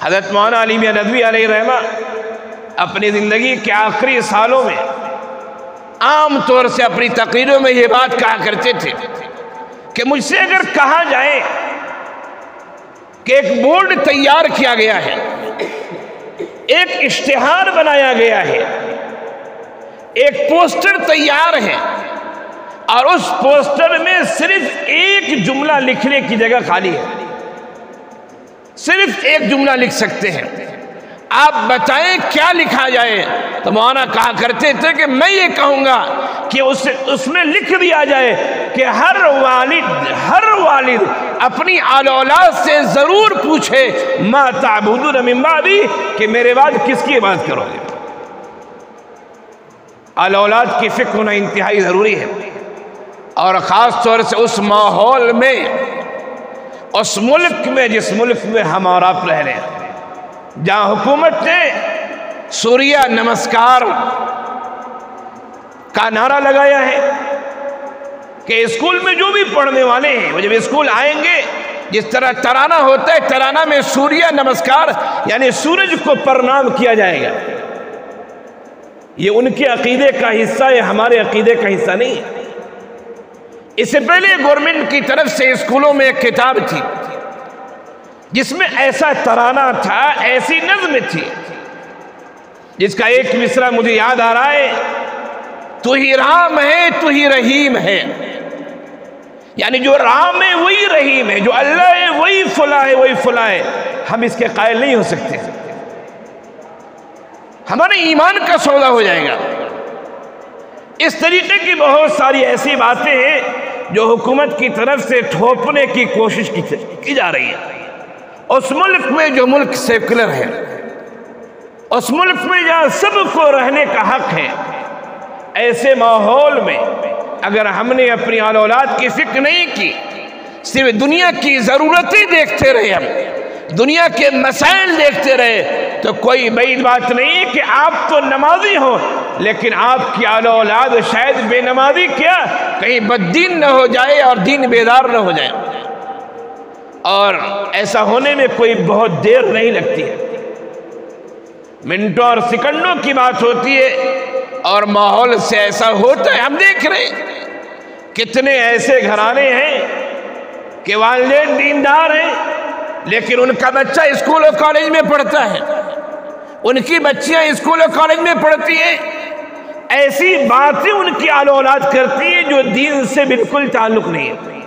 हज़रत मौलाना अली मियां नदवी अलैहि रहमा अपनी ज़िंदगी के आखिरी सालों में आम तौर से अपनी तकरीरों में ये बात कहा करते थे कि मुझसे अगर कहा जाए कि एक बोर्ड तैयार किया गया है, एक इश्तिहार बनाया गया है, एक पोस्टर तैयार है और उस पोस्टर में सिर्फ एक जुमला लिखने की जगह खाली है, सिर्फ एक जुमला लिख सकते हैं, आप बताएं क्या लिखा जाए? तो मौलाना कहा करते थे कि मैं ये कहूँगा कि उसमें लिख दिया जाए कि हर वालिद अपनी औलाद से ज़रूर पूछे मा ताबुदून मिन बादी, कि मेरे बाद किसकी इबादत करोगे। औलाद की फिक्र होना इंतहाई ज़रूरी है, और ख़ास तौर से उस माहौल में, उस मुल्क में जिस मुल्क में हम और आप रह रहे हैं, जहाँ हुकूमत ने सूर्य नमस्कार का नारा लगाया है कि स्कूल में जो भी पढ़ने वाले हैं वो जब स्कूल आएंगे, जिस तरह तराना होता है, तराना में सूर्य नमस्कार यानी सूरज को प्रणाम किया जाएगा। ये उनके अकीदे का हिस्सा है, हमारे अकीदे का हिस्सा नहीं है। इससे पहले गवर्नमेंट की तरफ से स्कूलों में एक किताब थी जिसमें ऐसा तराना था, ऐसी नज़्म थी, जिसका एक मिसरा मुझे याद आ रहा है, तू ही राम है तू ही रहीम है, यानी जो राम है वही रहीम है, जो अल्लाह है वही फुला है, वही फुला है। हम इसके कायल नहीं हो सकते, हमारे ईमान का सौदा हो जाएगा। इस तरीके की बहुत सारी ऐसी बातें हैं जो हुकूमत की तरफ से थोपने की कोशिश की जा रही है। उस मुल्क में जो मुल्क सेकुलर है, उस मुल्क में जहाँ सबको रहने का हक है, ऐसे माहौल में अगर हमने अपनी औलाद की फिक्र नहीं की, सिर्फ दुनिया की ज़रूरतें देखते रहे, हम दुनिया के मसाइल देखते रहे, तो कोई बड़ी बात नहीं है कि आप तो नमाजी हो लेकिन आपकी औलाद शायद बेनमाजी क्या कहीं बद्दीन न हो जाए और दीन बेदार न हो जाए। और ऐसा होने में कोई बहुत देर नहीं लगती है, मिनटों और सेकंडों की बात होती है, और माहौल से ऐसा होता है। हम देख रहे हैं कितने ऐसे घराने हैं कि वालिदैन दीनदार हैं लेकिन उनका बच्चा स्कूल और कॉलेज में पढ़ता है, उनकी बच्चियां स्कूल और कॉलेज में पढ़ती हैं, ऐसी बातें उनकी औलाद करती है जो दीन से बिल्कुल ताल्लुक नहीं है।